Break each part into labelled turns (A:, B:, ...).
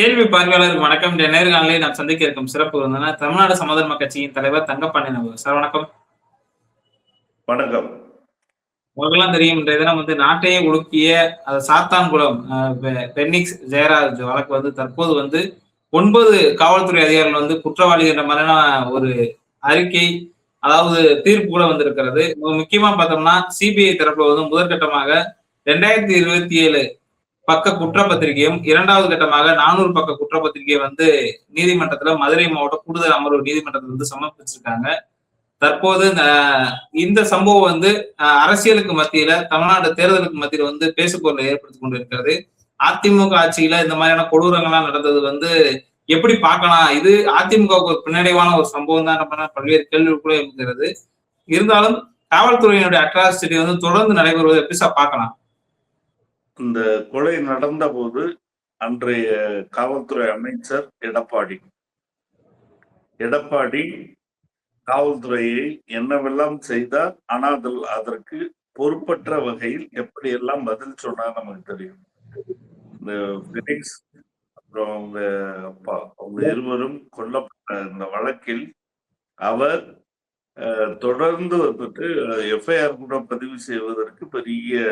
A: கேள்வி பார்வையாளருக்கு வணக்கம். இந்த நேர்காணலில் நாம் சந்திக்க இருக்கும் சிறப்பு விருந்தினர் தமிழ்நாடு சமதர்ம கட்சியின் தலைவர் தங்கப்பாண்டியன் அவர்கள். சார் வணக்கம்.
B: வணக்கம்.
A: உங்களுக்கெல்லாம் தெரியும், இன்றைய தினம் நாட்டையே உலுக்கிய சாத்தான்குளம் பென்னிக்ஸ் ஜெயராஜ் வழக்கு தற்போது 9 காவல்துறை அதிகாரிகள் குற்றவாளி என்ற மாதிரியான ஒரு அறிக்கை, அதாவது தீர்ப்பு கூட வந்திருக்கிறது. முக்கியமா பார்த்தோம்னா சிபிஐ தரப்புல முதற்கட்டமாக 2027 பக்க குற்றப்பத்திரிகையும், இரண்டாவது கட்டமாக 400 பக்க குற்றப்பத்திரிகை நீதிமன்றத்துல மதுரை மாவட்ட கூடுதல் அமர்வு நீதிமன்றத்துல சமர்ப்பிச்சிருக்காங்க. தற்போது இந்த சம்பவம் அரசியலுக்கு மத்தியில, தமிழ்நாடு தேர்தலுக்கு மத்தியில பேசுபொருளை ஏற்படுத்திக் கொண்டிருக்கிறது. அதிமுக ஆட்சியில இந்த மாதிரியான கொடூரங்கள்லாம் நடந்தது எப்படி பார்க்கலாம்? இது அதிமுகவுக்கு ஒரு பின்னடைவான ஒரு சம்பவம் தான் பல்வேறு கேள்விக்குள்ள இருக்கிறது. இருந்தாலும் காவல்துறையினுடைய அட்ராசிட்டி தொடர்ந்து நடைபெறுவதை எப்படி சார் பார்க்கலாம்?
B: இந்த கொலை நடந்த போது அன்றைய காவல்துறை அமைச்சர் எடப்பாடி காவல்துறையை என்னவெல்லாம் செய்தார், ஆனால் அதற்கு பொறுப்பற்ற வகையில் எப்படியெல்லாம் பதில் சொன்னார் நமக்கு தெரியும். இந்த பினிக்ஸ் அப்புறம் அவங்க அப்பா, அவங்க இருவரும் கொல்லப்பட்ட இந்த வழக்கில் அவர் தொடர்ந்து எஃப்ஐஆர் கூட பதிவு செய்வதற்கு பெரிய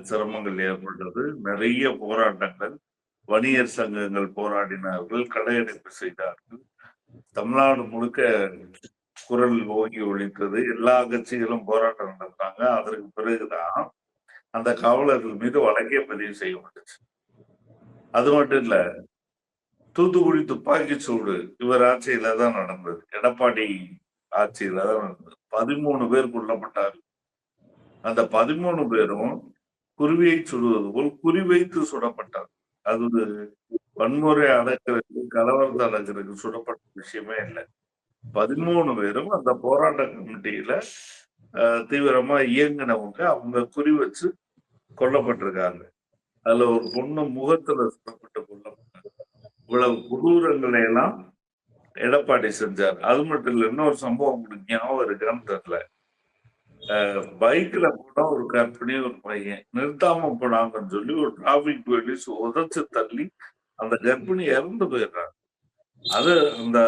B: சிரமங்கள் ஏற்பட்டது. நிறைய போராட்டங்கள், வணிகர் சங்கங்கள் போராடினார்கள், கடையடைப்பு செய்தார்கள். தமிழ்நாடு முழுக்க குரல் ஓங்கி ஒழித்தது. எல்லா கட்சிகளும் போராட்டம் நடந்தாங்க. அதற்கு பிறகுதான் அந்த காவலர்கள் மீது வழக்கே பதிவு செய்யப்பட்டுச்சு. அது மட்டும் இல்ல, தூத்துக்குடி துப்பாக்கி சூடு இவர் ஆட்சியில தான் நடந்தது, எடப்பாடி ஆட்சியில தான் நடந்தது. 13 பேர் கொல்லப்பட்டார்கள். அந்த 13 பேரும் குருவியை சுடுவது போல் குறிவைத்து சுடப்பட்டார். அது வன்முறை அடக்கிறதுக்கு, கலவரத்தை அடக்கிறதுக்கு சுடப்பட்ட விஷயமே இல்லை. 13 பேரும் அந்த போராட்ட கமிட்டியில தீவிரமா இயங்கினவங்க, அவங்க குறி வச்சு கொல்லப்பட்டிருக்காங்க. அதுல ஒரு பொண்ணு முகத்துல சுடப்பட்டு கொல்லப்பட்டாங்க. இவ்வளவு கொடூரங்களை எல்லாம் எடப்பாடி செஞ்சார். அது மட்டும் இல்ல, இன்னொரு சம்பவம் உங்களுக்கு ஞாபகம் இருக்கான்னு தெரியல. பைக்ல போனா ஒரு கர்ப்பிணி ஒரு பையன் நிறுத்தாம போனாங்கன்னு சொல்லி ஒரு டிராபிக் போலீஸ் உதச்சு தள்ளி அந்த கர்ப்பிணி இறந்து போயிடுறாங்க. அது அந்த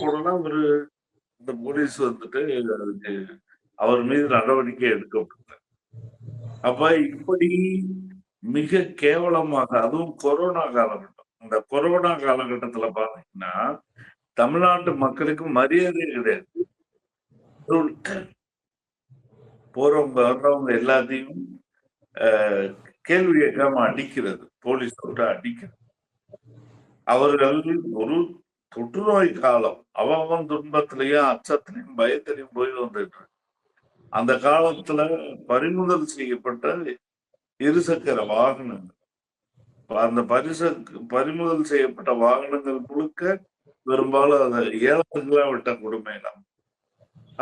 B: போனா அந்த போலீஸ் அதுக்கு அவர் மீது நடவடிக்கை எடுக்கப்பட்டார். அப்ப இப்படி மிக கேவலமாக, அதுவும் கொரோனா காலகட்டம், இந்த கொரோனா காலகட்டத்துல பாத்தீங்கன்னா தமிழ்நாட்டு மக்களுக்கு மரியாதை கிடையாது. போறவங்க வர்றவங்க எல்லாத்தையும் கேள்வி கேட்காம அடிக்கிறது, போலீஸ் விட்டு அடிக்கிறது. அவர்கள் ஒரு தொற்றுநோய் காலம், அவன் துன்பத்திலையும் அச்சத்திலையும் பயத்திலையும் போய் வந்துட்டு அந்த காலத்துல பறிமுதல் செய்யப்பட்ட இருசக்கர வாகனங்கள், அந்த பறிமுதல் செய்யப்பட்ட வாகனங்கள் முழுக்க பெரும்பாலும் அதை ஏழைகளா விட்ட கொடுமையிலாம்.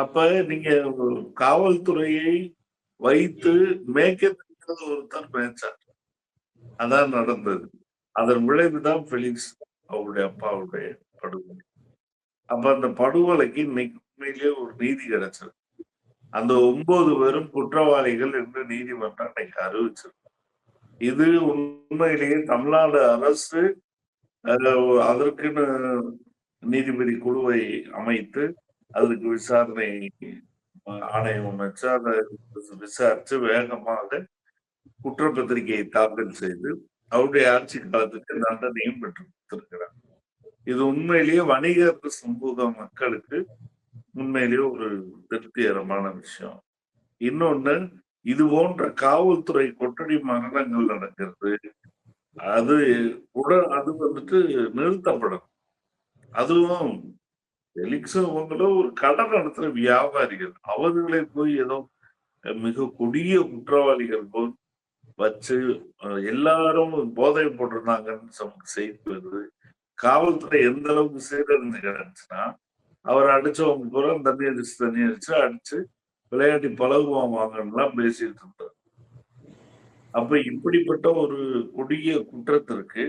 B: அப்ப நீங்க காவல்துறையை வைத்து மேய்க்க ஒருத்தர் பேச்சார், அதான் நடந்தது. அதன் விளைவுதான் பெலிக்ஸ் அவருடைய அப்பாவுடைய படுகொலை. அப்ப அந்த படுகொலைக்கு இன்னைக்கு உண்மையிலேயே ஒரு நீதி கிடைச்சது. அந்த 9 பேரும் குற்றவாளிகள் என்று நீதிமன்றம் இன்னைக்கு அறிவிச்சிருக்கு. இது உண்மையிலேயே தமிழ்நாடு அரசு அதற்குன்னு நீதிபதி குழுவை அமைத்து அதற்கு விசாரணை ஆணையம் வச்சு அதை விசாரிச்சு வேகமாக குற்றப்பத்திரிகையை தாக்கல் செய்து அவருடைய ஆட்சி காலத்துக்கு தண்டனையும் பெற்று கொடுத்திருக்கிறார். இது உண்மையிலேயே வணிகர் சமூக மக்களுக்கு உண்மையிலேயே ஒரு திருப்திகரமான விஷயம். இன்னொன்னு, இது போன்ற காவல்துறை கொட்டடி மரணங்கள் நடக்கிறது, அது நிறுத்தப்படும். அதுவும் அவங்களும் ஒரு கடை நடத்துற வியாபாரிகள், அவர்களை போய் ஏதோ மிக கொடிய குற்றவாளிகள் போல் வச்சு எல்லாரும் போதை போட்டிருந்தாங்கன்னு செய்தி வருது. காவல்துறை எந்த அளவுக்கு சீரழிந்து கிடந்துச்சுன்னா, அவர் அடிச்சவங்க பூரா தண்ணி அடிச்சு விளையாட்டி பழகுவான் வாங்கலாம் பேசிட்டு இருந்தார். அப்ப இப்படிப்பட்ட ஒரு கொடிய குற்றத்திற்கு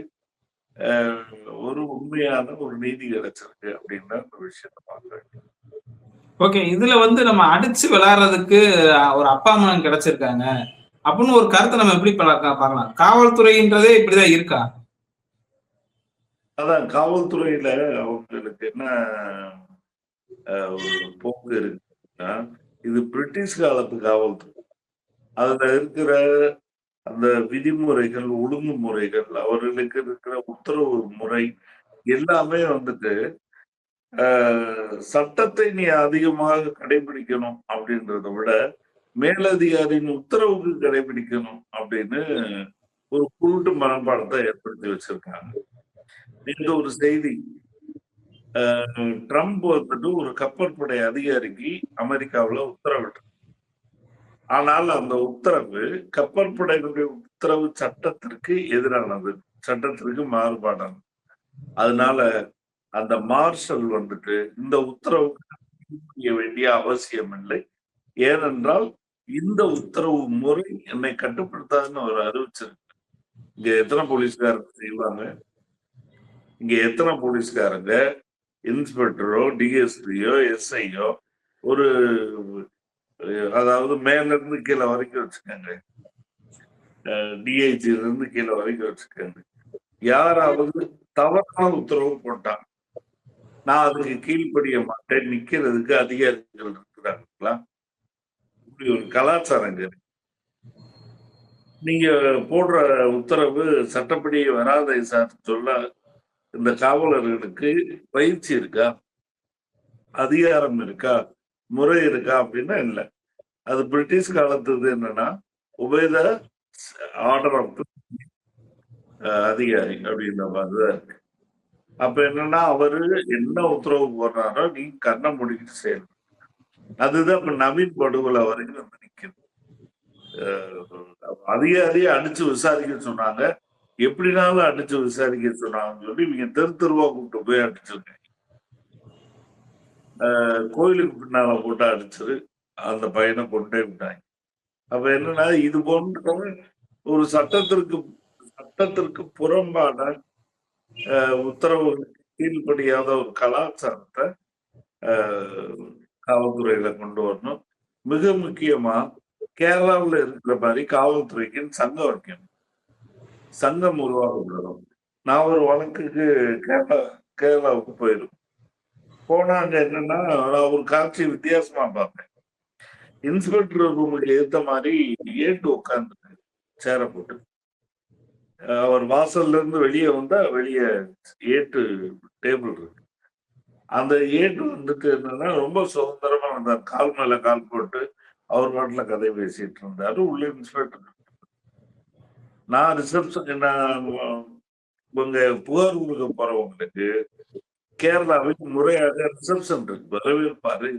B: ஒரு உண்மையான ஒரு நீதி கிடைச்சிருக்கு அப்படின்ற ஒரு விஷயத்த பார்க்க.
A: ஓகே, இதுல நம்ம அடிச்சு விளையாடுறதுக்கு ஒரு அப்பா அம்மா கிடைச்சிருக்காங்க அப்படின்னு ஒரு கருத்தை நம்ம எப்படி பார்க்கலாம்? காவல்துறைன்றதே இப்படிதான் இருக்கா?
B: அதான் காவல்துறையில அவங்களுக்கு என்ன ஒரு போக்கு இருக்குன்னா, இது பிரிட்டிஷ் காலத்து காவல்துறை. அதுல இருக்கிற அந்த விதிமுறைகள், ஒழுங்குமுறைகள், அவர்களுக்கு இருக்கிற உத்தரவு முறை எல்லாமே வந்துட்டு சட்டத்தை நீ அதிகமாக கடைபிடிக்கணும் அப்படின்றத விட மேலதிகாரியின் உத்தரவுக்கு கடைபிடிக்கணும் அப்படின்னு ஒரு குருட்டு மனப்பாடத்தை ஏற்படுத்தி வச்சிருக்காங்க. இந்த ஒரு செய்தி ட்ரம்ப் வந்துட்டு ஒரு கப்பற்படை அதிகாரிக்கு அமெரிக்காவுல உத்தரவிட்டு, ஆனால் அந்த உத்தரவு கப்பற்படையினுடைய உத்தரவு சட்டத்திற்கு எதிரானது, சட்டத்திற்கு மாறுபாடானது. அதனால அந்த மார்ஷல் வந்துட்டு இந்த உத்தரவுக்கு செய்ய வேண்டிய அவசியம் இல்லை. ஏனென்றால் இந்த உத்தரவு முறை என்னை கட்டுப்படுத்தாதுன்னு அவர் அறிவிச்சிருக்கு. இங்க எத்தனை போலீஸ்காரங்க செய்வாங்க? இங்க எத்தனை போலீஸ்காரங்க இன்ஸ்பெக்டரோ, டிஎஸ்பியோ, எஸ்ஐயோ ஒரு அதாவது மேல இருந்து கீழே வரைக்கும் வச்சுக்கோங்க, டிஐஜில இருந்து கீழே வரைக்கும் வச்சுக்கோங்க, யாராவது தவறான உத்தரவு போட்டாங்க, நான் அதுக்கு கீழ்ப்படிய மாட்டேன், நிக்கிறதுக்கு அதிகாரிகள் இருக்கிறாங்களா? இப்படி ஒரு கலாச்சாரம் இருக்கு. நீங்க போடுற உத்தரவு சட்டப்படி வராதை சார் சொல்ல இந்த காவலர்களுக்கு பயிற்சி இருக்கா, அதிகாரம் இருக்கா, முறை இருக்கா அப்படின்னா இல்லை. அது பிரிட்டிஷ் காலத்துது என்னன்னா உபேத ஆர்டர் ஆஃப் அதிகாரி அப்படின்ற மாதிரிதான் இருக்கு. அப்ப என்னன்னா அவரு என்ன உத்தரவு போடுறாரோ நீ கண்ணை முடிக்கிட்டு செய்யணும். அதுதான் இப்ப நவீன் படுகொலை வரைக்கும் வந்து நிக்குது. அதிகாரியை அடிச்சு விசாரிக்க சொன்னாங்க, எப்படினாலும் அடிச்சு விசாரிக்க சொன்னாங்கன்னு சொல்லி இவங்க தெருவா கூப்பிட்டு போய் அடிச்சிருக்காங்க. கோயிலுக்கு பின்னால போட்டு அடிச்சிரு அந்த பையனை கொண்டே விட்டாங்க. அப்ப என்னன்னா இது போன்ற ஒரு சட்டத்திற்கு புறம்பான உத்தரவுகளுக்கு கீழ்படியாத ஒரு கலாச்சாரத்தை காவல்துறையில கொண்டு வரணும். மிக முக்கியமா கேரளாவில் இருக்கிற மாதிரி காவல்துறைக்கு சங்கம் வைக்கணும், சங்கம் உருவாக்கப்படணும். நான் ஒரு வழக்குக்கு கேரளாவுக்கு போயிருக்கேன். போனாங்க என்னன்னா நான் ஒரு காட்சி வித்தியாசமா பார்த்தேன். இன்ஸ்பெக்டர் ரூமுக்கு ஏத்த மாதிரி ஏட்டு உட்கார்ந்து சேர போட்டு அவர் வாசல்ல இருந்து வெளியே வந்தா வெளியே ஏட்டு டேபிள் இருக்கு. அந்த ஏட்டு வந்துட்டு என்னன்னா ரொம்ப சுதந்திரமா இருந்தார், கால் மேல கால் போட்டு அவர் பாட்டுல கதை பேசிட்டு இருந்தாரு. உள்ள இன்ஸ்பெக்டர். நான் ரிசப்ஷன் இவங்க புகார் கொடுக்க போறவங்களுக்கு கேரளாவில் முறையாக ரிசப்ஷன் இருக்கு, வரவேற்பாரு,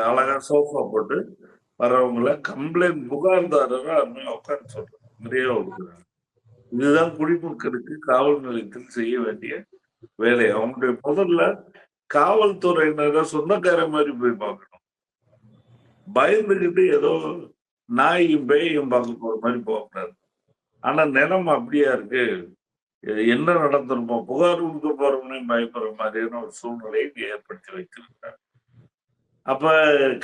B: அழகா சோஃபா போட்டு வர்றவங்களை கம்ப்ளைண்ட் புகார்தாரரா உட்காந்து சொல்றாங்க, நிறைய கொடுக்குறாங்க. இதுதான் குடிமக்களுக்கு காவல் நிலையத்தில் செய்ய வேண்டிய வேலை. அவங்களுடைய முதல்ல காவல்துறையினரை சொந்தக்கார மாதிரி போய் பார்க்கணும். பயந்துகிட்டு ஏதோ நாயும் பேயும் பார்க்க போற மாதிரி போகக்கூடாது. ஆனா நிலம் அப்படியா இருக்கு, என்ன நடந்திருப்போ, புகார் கொடுக்க போறவனையும் பயப்படுற மாதிரியான ஒரு சூழ்நிலையை ஏற்படுத்தி வைத்திருக்கிறார். அப்ப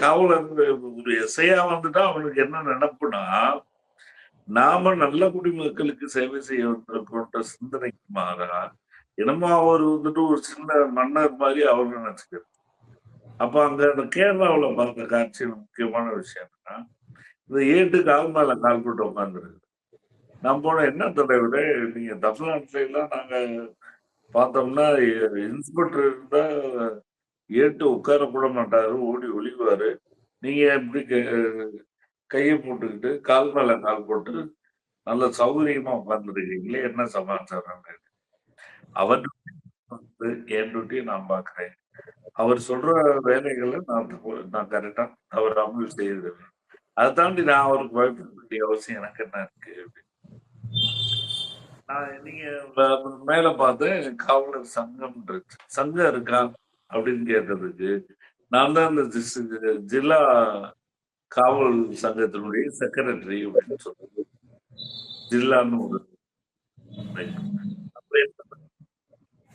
B: காவலர் ஒரு எஸ்ஐயா வந்துட்டா அவனுக்கு என்ன நினைப்புனா, நாம நல்ல குடிமக்களுக்கு சேவை செய்ய வந்திருக்கோன்ற சிந்தனைக்கு மாறா என்னமோ அவர் வந்துட்டு ஒரு சின்ன மன்னர் மாதிரி அவர் நினைச்சுக்கிறது. அப்ப அங்க அந்த கேரளாவுல பார்த்த காட்சியில் முக்கியமான விஷயம் என்னன்னா, இந்த ஏட்டு கால் மேல கால் போட்டு உட்காந்துருக்கு. நான் போன என்ன தலைவரே, நீங்க தமிழ்நாட்டுல எல்லாம் நாங்க பார்த்தோம்னா இன்ஸ்பெக்டர் இருந்தா ஏட்டு உட்கார கூட மாட்டாரு, ஓடி ஒளிவாரு. நீங்க எப்படி கையை போட்டுக்கிட்டு கால் மேல கால் போட்டு நல்ல சௌகரியமா உட்கார்ந்துருக்கீங்களே, என்ன சமாச்சாரம்? அவர் என் டியூட்டியை நான் பாக்குறேன், அவர் சொல்ற வேலைகளை நான் கரெக்டா தவறாமல் செய்திருக்கேன். அதை தாண்டி நான் அவருக்கு பயப்பட வேண்டிய அவசியம் எனக்கு என்ன இருக்கு? நான் நீங்க மேல பார்த்து காவலர் சங்கம் இருக்கு, சங்கம் இருக்கா அப்படின்னு கேட்டதுக்கு நான் தான் இந்த ஜில்லா காவல் சங்கத்தினுடைய செக்ரட்டரி அப்படின்னு சொல்றது. ஜில்லான்னு ஒரு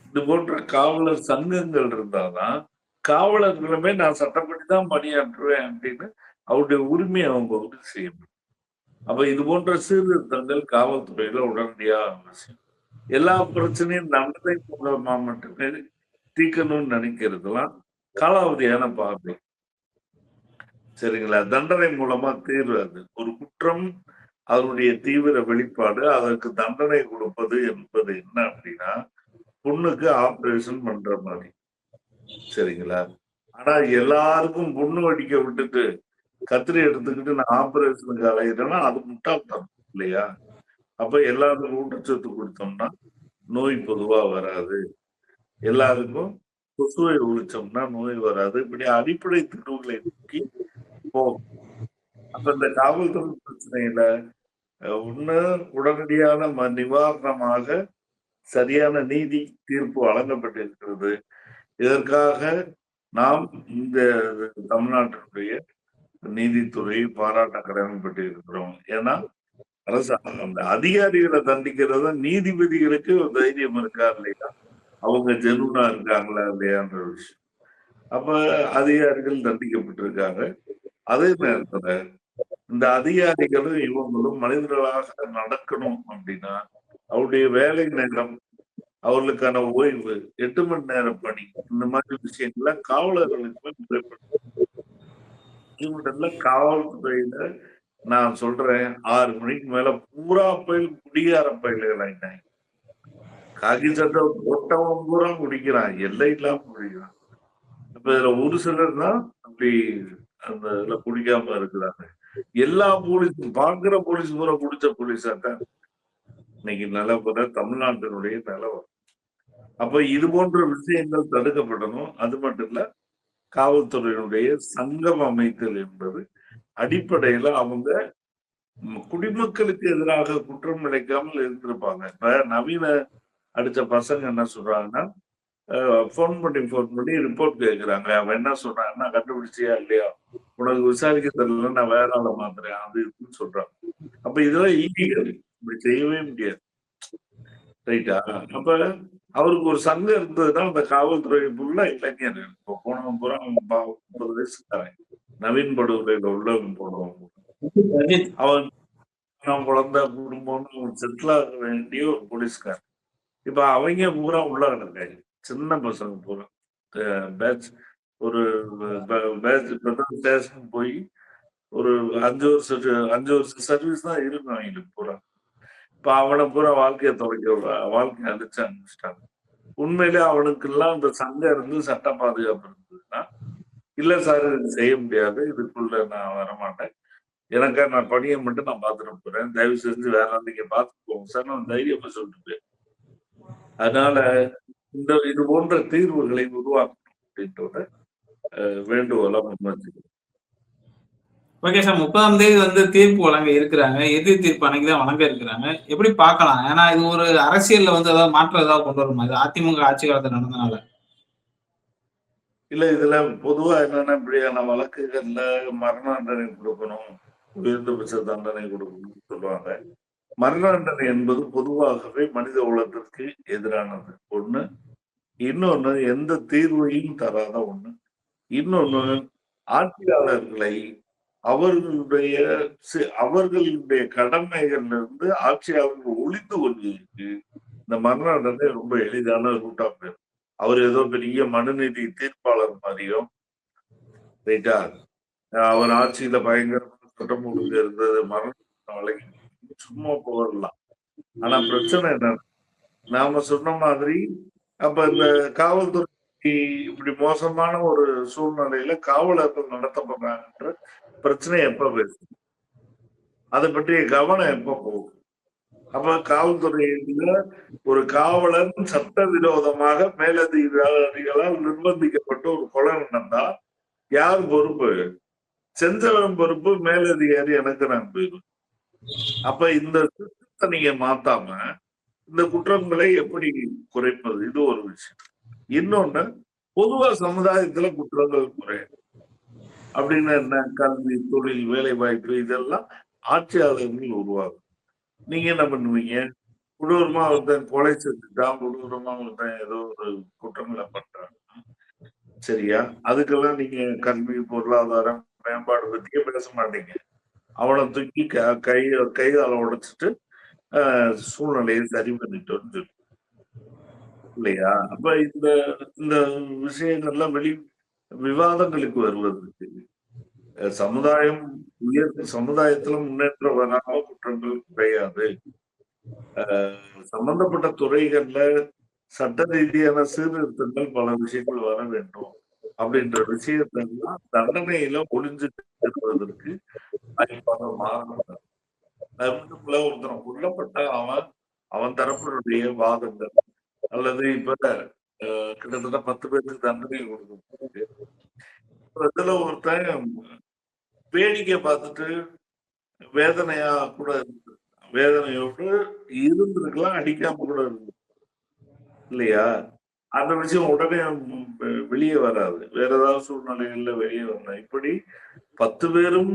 B: இது போன்ற காவலர் சங்கங்கள் இருந்தாதான் காவலர்களுமே நான் சட்டப்படி தான் பணியாற்றுவேன் அப்படின்னு அவருடைய உரிமையை அவங்க உறுதி செய்யணும். அப்ப இது போன்ற சீர்திருத்தங்கள் காவல்துறையில உடனடியா அவசியம். எல்லா பிரச்சனையும் தண்டனை மூலமா மட்டுமே தீர்க்கணும்னு நினைக்கிறதுலாம் காலாவதியான பார்வை. சரிங்களா? தண்டனை மூலமா தீர்வு அது. ஒரு குற்றம் அதனுடைய தீவிர வெளிப்பாடு. அதற்கு தண்டனை கொடுப்பது என்பது என்ன அப்படின்னா, புண்ணுக்கு ஆபரேஷன் பண்ற மாதிரி. சரிங்களா? ஆனா எல்லாருக்கும் புண்ணு வடிக்க விட்டுட்டு, கத்திரி எடுத்துக்கிட்டு நான் ஆபரேஷனுக்கு அலையிறேன்னா, அது முட்டாள்தனம் இல்லையா? அப்ப எல்லாருக்கும் ஊட்டச்சத்து கொடுத்தோம்னா, நோய் பொதுவா வராது. எல்லாருக்கும் கொசுவை ஒழிச்சோம்னா நோய் வராது. இப்படி அடிப்படை தீர்வுகளை நோக்கி போகும். அப்ப இந்த காவல்துறை பிரச்சனையில ஒண்ணு உடனடியான நிவாரணமாக சரியான நீதி தீர்ப்பு வழங்கப்பட்டிருக்கிறது. இதற்காக நாம் இந்த தமிழ்நாட்டினுடைய நீதித்துறையை பாராட்ட கடமைப்பட்டிருக்கிறோம். ஏன்னா அரசாங்கம் அந்த அதிகாரிகளை தண்டிக்கிறத நீதிபதிகளுக்கு ஒரு தைரியம் இருக்கா இல்லையா? அவங்க ஜெனூனா இருக்காங்களா இல்லையான்ற விஷயம். அப்ப அதிகாரிகள் தண்டிக்கப்பட்டிருக்காங்க. அதே நேரத்துல இந்த அதிகாரிகளும் இவங்களும் மனிதர்களாக நடக்கணும் அப்படின்னா அவருடைய வேலை நேரம், அவர்களுக்கான ஓய்வு, 8 மணி நேர பணி, இந்த மாதிரி விஷயங்கள காவலர்களுக்கு முறைப்படுத்தல. காவல்துறையில நான் சொல்றேன் 6 மணிக்கு மேல பூரா பயில் குடிகார பயில்கள் ஆயிட்டாங்க. காக்கி சட்டை போட்டவன் பூரா குடிக்கிறான், எல்லை இல்லாம குடிக்கிறான். இப்ப இதுல ஒரு சிலர் தான் அப்படி அந்த இதுல குடிக்காம இருக்கிறாங்க. எல்லா போலீஸும் பாக்குற போலீஸ் பூரா குடிச்ச போலீஸா தான் இன்னைக்கு நிலவர தமிழ்நாட்டினுடைய நிலவரம். அப்ப இது போன்ற விஷயங்கள் தடுக்கப்படணும். அது மட்டும் இல்ல, காவல்துறையினுடைய சங்கம் அமைத்தல் என்பது அடிப்படையில அவங்க குடிமக்களுக்கு எதிராக குற்றம் இழைக்காமல் இருந்திருப்பாங்க. இப்ப நவீன அடிச்ச பசங்க என்ன சொல்றாங்கன்னா, ஃபோன் பண்ணி ரிப்போர்ட் கேட்கிறாங்க. அவன் என்ன சொல்றான்னா, கண்டுபிடிச்சியா இல்லையா? உனக்கு விசாரிக்க தெரியல, நான் வேற ஆள மாத்துறேன். அது இதுன்னு சொல்றாங்க. அப்ப இதெல்லாம் இல்லீகல். இப்படி செய்யவே முடியாது. ரைட்டா? அப்ப அவருக்கு ஒரு சங்கம் இருந்ததுன்னா, அந்த காவல்துறை ஃபுல்லா இளைஞர். இப்போ போனவன் பூரா 30 வயசுக்காரன். நவீன் படுகொலையில உள்ளவன் போனவன்.
A: அஜித்.
B: அவன் குழந்தை, குடும்பம்னு அவன் செட்டில் ஆக வேண்டிய ஒரு போலீஸ்காரன். இப்ப அவங்க பூரா உள்ள கிடக்காங்க. சின்ன பசங்க பூரா. பேட்ச் ஒரு பேட்ச் இப்பதான் ஸ்டேஷன் போய் ஒரு 5 வருஷம் சர்வீஸ் தான் இருக்கும் அவங்களுக்கு பூரா. இப்ப அவனை பூரா வாழ்க்கையை வாழ்க்கையை அழிச்சு அனுப்பிச்சிட்டாங்க. உண்மையிலே அவனுக்கெல்லாம் இந்த சங்கம் இருந்து சட்ட பாதுகாப்பு இருந்ததுன்னா, இல்ல சார் இது செய்ய முடியாது, இதுக்குள்ள நான் வரமாட்டேன், எனக்கா நான் பணியை மட்டும் நான் பார்த்துட்டு போறேன், தயவு செஞ்சு வேற நீங்க பார்த்துக்கோங்க சார், நான் தைரியமா சொல்லிட்டு போய். அதனால இது போன்ற தீர்வுகளை உருவாக்கணும் அப்படின்றத வேண்டுகோளா முன்வச்சுக்கிறேன்.
A: Okay sir. 30ஆம் தேதி வந்து தீர்ப்பு வழங்க இருக்கிறாங்க. இறுதி தீர்ப்பு அன்னைக்கு தான் வழங்க இருக்கிறாங்க. எப்படி பார்க்கலாம்? ஏன்னா இது ஒரு அரசியல்ல வந்து ஏதாவது மாற்றம் ஏதாவது கொண்டு வருமா? இது அதிமுக ஆட்சி காலத்துல நடந்தனால.
B: இல்ல இதுல பொதுவா என்னன்னா இப்படியான வழக்குகள்ல மரண தண்டனை கொடுக்கணும், உயர்ந்தபட்ச தண்டனை கொடுக்கணும்னு சொல்லுவாங்க. மரண தண்டனை என்பது பொதுவாகவே மனித குலத்திற்கு எதிரானது ஒண்ணு. இன்னொன்னு எந்த தீர்வையும் தராத ஒண்ணு. இன்னொன்னு ஆட்சியாளர்களை அவர்களுடைய அவர்களுடைய கடமைகள்ல இருந்து ஆட்சியாளர்கள் ஒழித்து கொள்வதற்கு இந்த மரண தண்டனை ரொம்ப எளிதான ரூட்டா போயிடும். அவர் ஏதோ பெரிய மனுநீதி தீர்ப்பாளர் மாதிரியும் ரைட்டா, அவர் ஆட்சியில பயங்கரமான சட்டம் ஒழுங்கு இருந்தது, மரண வழங்கி சும்மா போகலாம். ஆனா பிரச்சனை என்ன, நாம சொன்ன மாதிரி அப்ப இந்த காவல்துறை இப்படி மோசமான ஒரு சூழ்நிலையில காவலர்கள் நடத்தப்படுறாங்கன்ற பிரச்சனை எப்ப பேசும், அதை பற்றிய கவனம் எப்ப போகும்? அப்ப காவல்துறையில ஒரு காவலர் சட்டவிரோதமாக மேலதிகாரிகளால் நிர்பந்திக்கப்பட்டு ஒரு கொலை நடந்தா யார் பொறுப்பு? செஞ்சவன் பொறுப்பு, மேலதிகாரி எனக்கு நான் போயிடும். அப்ப இந்த சிஸ்டத்தை நீங்க மாத்தாம இந்த குற்றங்களை எப்படி குறைப்பது? இது ஒரு விஷயம். இன்னொன்னு, பொதுவா சமுதாயத்துல குற்றங்கள் குறையும் அப்படின்னு என்ன, கல்வி, தொழில், வேலை வாய்ப்பு இதெல்லாம் ஆட்சியாளர்கள் உருவாகும். நீங்க என்ன பண்ணுவீங்க? கொடூரமா ஒருத்தன் கொலை செஞ்சுட்டான், கொடூரமா ஒருத்தன் ஏதோ ஒரு குற்றங்களை பண்றான், சரியா? அதுக்கெல்லாம் நீங்க கல்வி, பொருளாதாரம் மேம்பாடு பத்தியே பேச மாட்டீங்க. அவனை தூக்கி கையால உடைச்சிட்டு சூழ்நிலையை சரி பண்ணிட்டோம்னு சொல்லி இல்லையா? அப்ப இந்த இந்த விஷயங்கள்லாம் விவாதங்களுக்கு வருவதற்கு சமுதாயத்துல முன்னேற்றம் வராம குற்றங்கள் கிடையாது. சம்பந்தப்பட்ட துறைகள்ல சட்ட ரீதியான சீர்திருத்தங்கள் பல விஷயங்கள் வர வேண்டும் அப்படின்ற விஷயத்தெல்லாம் தண்டனையில ஒளிஞ்சிட்டு இருப்பதற்கு வாய்ப்பாக மாறணும். ஒருத்தனை கொல்லப்பட்ட அவன் தரப்பினுடைய வாதங்கள் அல்லது இப்ப கிட்டத்தட்ட 10 பேருக்கு தண்டனை கொடுக்கப்பட்டு இதுல ஒருத்தன் வேடிக்கை பார்த்துட்டு வேதனையா கூட வேதனையோடு இருந்திருக்கலாம், அடிக்காம கூட இருக்கு இல்லையா? அந்த விஷயம் உடனே வெளியே வராது. வேற ஏதாவது சூழ்நிலைகள்ல வெளியே வரலாம். இப்படி 10 பேரும்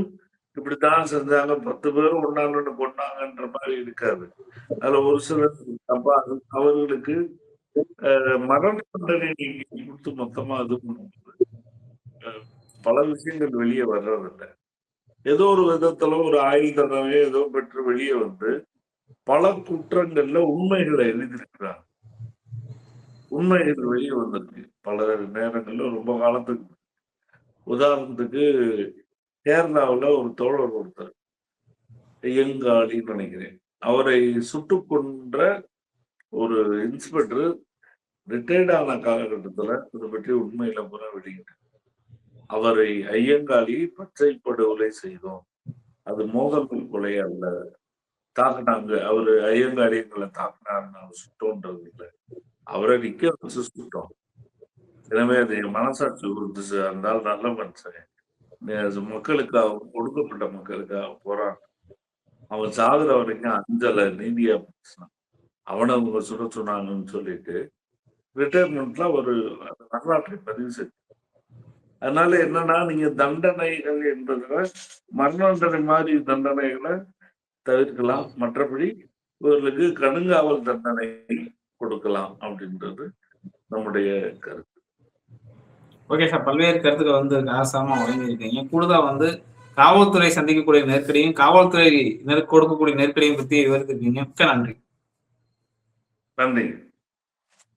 B: இப்படித்தான் செஞ்சாங்க, 10 பேரும் ஒன்னாங்க கொண்டாங்கன்ற மாதிரி இருக்காது. அதுல ஒரு சிலர் அப்ப அவர்களுக்கு மரண தண்டனை கொடுத்து மொத்தமா இது பண்ணும்போது பல விஷயங்கள் வெளியே வர்றதில்லை. ஏதோ ஒரு விதத்துல ஒரு ஆயுள் தண்டனை ஏதோ பெற்று வெளியே வந்து பல குற்றங்கள்ல உண்மைகளை எழுதியிருக்கிறாங்க. உண்மைகள் வெளியே வந்திருக்கு பல நேரங்கள்ல ரொம்ப காலத்துக்கு. உதாரணத்துக்கு கேரளாவில் ஒரு தோழர் ஒருத்தர் ஐயங்காளின்னு நினைக்கிறேன், அவரை சுட்டு கொன்ற ஒரு இன்ஸ்பெக்டர் ரிட்டையர்ட் ஆன காலகட்டத்துல இதை பற்றி உண்மையில புற வெளியிட்டார். அவரை ஐயங்காளி பச்சை படுகொலை செய்தோம், அது மோகங்கள் கொலை அல்ல, தாக்குனாங்க அவரு ஐயங்காளிகளை தாக்குனாங்க சுட்டோன்றது இல்லை, அவரை நிக்க வச்சு சுட்டோம். எனவே அது மனசாட்சி உறுத்துச்சு. இருந்தாலும் நல்ல மனுஷன், மக்களுக்காக ஒடுக்கப்பட்ட மக்களுக்காக போராட்டம், அவன் சாகுற வரைக்கும் அஞ்சல நீதியா பேசினான், அவனை அவங்க சுட சொன்னாங்கன்னு சொல்லிட்டு ரிட்டையர்மெண்ட்ல ஒரு வரலாற்றை பதிவு செய்ய. அதனால என்னன்னா, நீங்க தண்டனைகள் என்பதுல மரண தண்டனை மாதிரி தண்டனைகளை தவிர்க்கலாம், மற்றபடி இவர்களுக்கு கடுங்காவல் தண்டனை கொடுக்கலாம் அப்படின்றது நம்முடைய கருத்து.
A: ஓகே சார், பல்வேறு கருத்துக்கள் வந்து ஆசாமா வழங்கியிருக்கீங்க. கூடுதலா வந்து காவல்துறை சந்திக்கக்கூடிய நெருக்கடியும் காவல்துறை கொடுக்கக்கூடிய நெருக்கடியும் பத்தி விவரித்திருக்கீங்க. மிக்க நன்றி.
B: நன்றி.